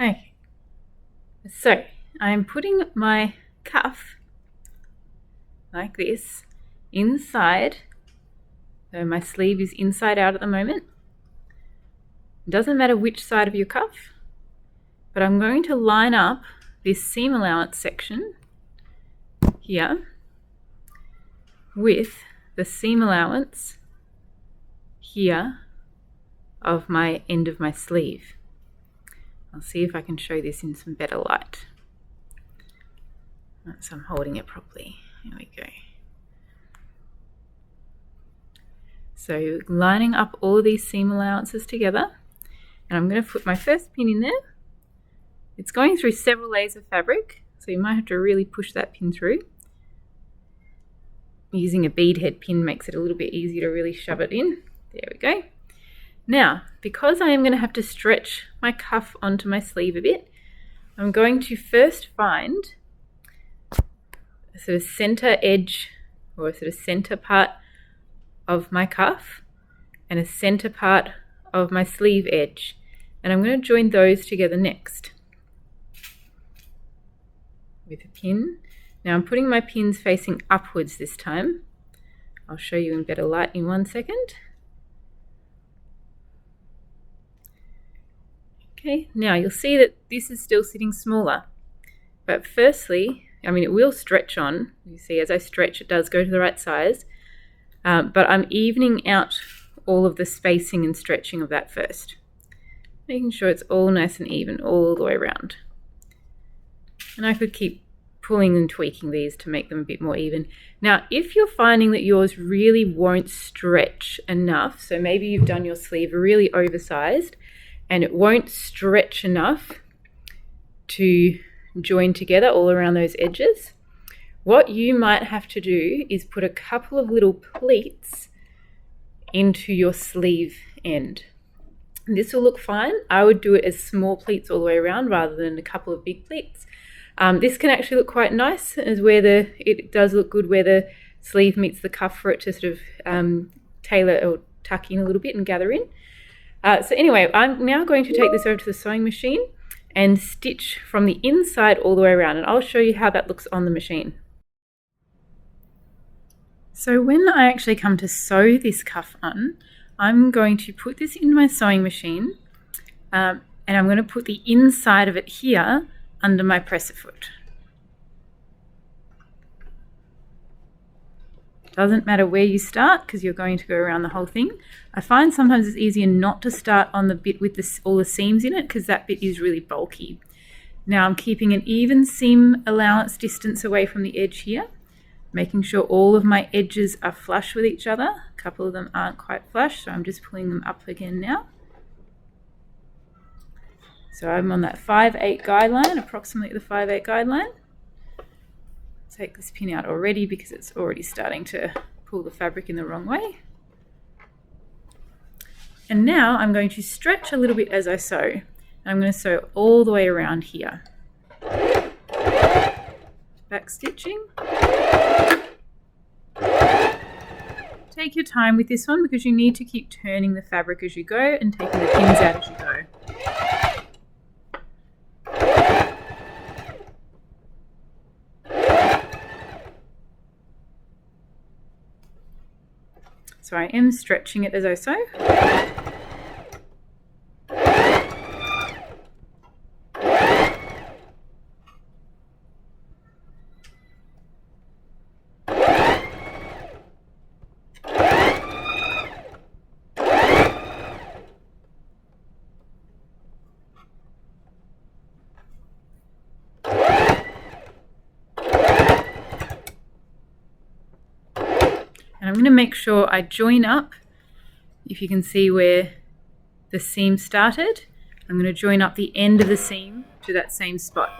Okay, so I'm putting my cuff like this inside. So my sleeve is inside out at the moment. It doesn't matter which side of your cuff, but I'm going to line up this seam allowance section here with the seam allowance here of my end of my sleeve. I'll see if I can show this in some better light. So I'm holding it properly. Here we go. So lining up all of these seam allowances together, and I'm going to put my first pin in there. It's going through several layers of fabric, so you might have to really push that pin through. Using a bead head pin makes it a little bit easier to really shove it in. There we go. Now, because I am going to have to stretch my cuff onto my sleeve a bit, I'm going to first find a sort of center edge, or a sort of center part of my cuff and a center part of my sleeve edge, and I'm going to join those together next with a pin. Now I'm putting my pins facing upwards this time. I'll show you in better light in 1 second. Okay, now you'll see that this is still sitting smaller, but firstly, it will stretch on. You see, as I stretch, it does go to the right size, but I'm evening out all of the spacing and stretching of that first, making sure it's all nice and even all the way around. And I could keep pulling and tweaking these to make them a bit more even. Now, if you're finding that yours really won't stretch enough, so maybe you've done your sleeve really oversized and it won't stretch enough to join together all around those edges, what you might have to do is put a couple of little pleats into your sleeve end. This will look fine. I would do it as small pleats all the way around rather than a couple of big pleats. This can actually look quite nice, as it does look good where the sleeve meets the cuff for it to sort of tailor or tuck in a little bit and gather in. So anyway, I'm now going to take this over to the sewing machine and stitch from the inside all the way around, and I'll show you how that looks on the machine. So when I actually come to sew this cuff on, I'm going to put this in my sewing machine, and I'm going to put the inside of it here under my presser foot. Doesn't matter where you start because you're going to go around the whole thing. I find sometimes it's easier not to start on the bit with all the seams in it because that bit is really bulky. Now I'm keeping an even seam allowance distance away from the edge here, making sure all of my edges are flush with each other. A couple of them aren't quite flush, so I'm just pulling them up again now. So I'm on that 5/8 guideline, approximately the 5/8 guideline. Take this pin out already because it's already starting to pull the fabric in the wrong way. And now I'm going to stretch a little bit as I sew. And I'm going to sew all the way around here. Back stitching. Take your time with this one because you need to keep turning the fabric as you go and taking the pins out as you go. So I am stretching it as I sew. And I'm going to make sure I join up, if you can see where the seam started, I'm going to join up the end of the seam to that same spot.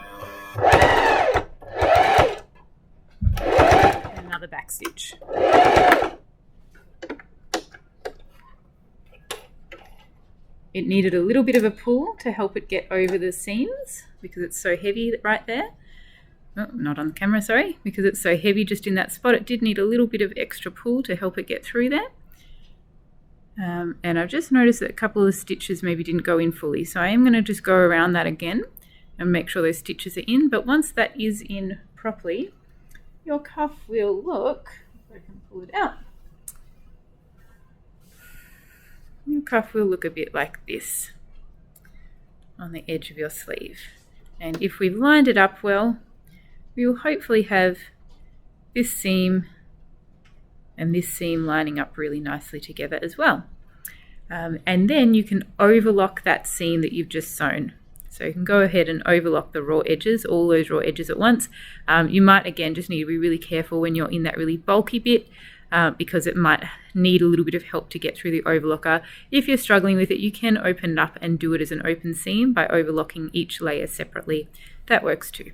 And another back stitch. It needed a little bit of a pull to help it get over the seams because it's so heavy right there. Oh, not on the camera, sorry, because it's so heavy just in that spot. It did need a little bit of extra pull to help it get through there. And I've just noticed that a couple of the stitches maybe didn't go in fully, so I am going to just go around that again and make sure those stitches are in. But once that is in properly, your cuff will look, if I can pull it out, your cuff will look a bit like this on the edge of your sleeve. And if we've lined it up well, we will hopefully have this seam and this seam lining up really nicely together as well. And then you can overlock that seam that you've just sewn. So you can go ahead and overlock the raw edges, all those raw edges at once. You might, again, just need to be really careful when you're in that really bulky bit, because it might need a little bit of help to get through the overlocker. If you're struggling with it, you can open it up and do it as an open seam by overlocking each layer separately. That works too.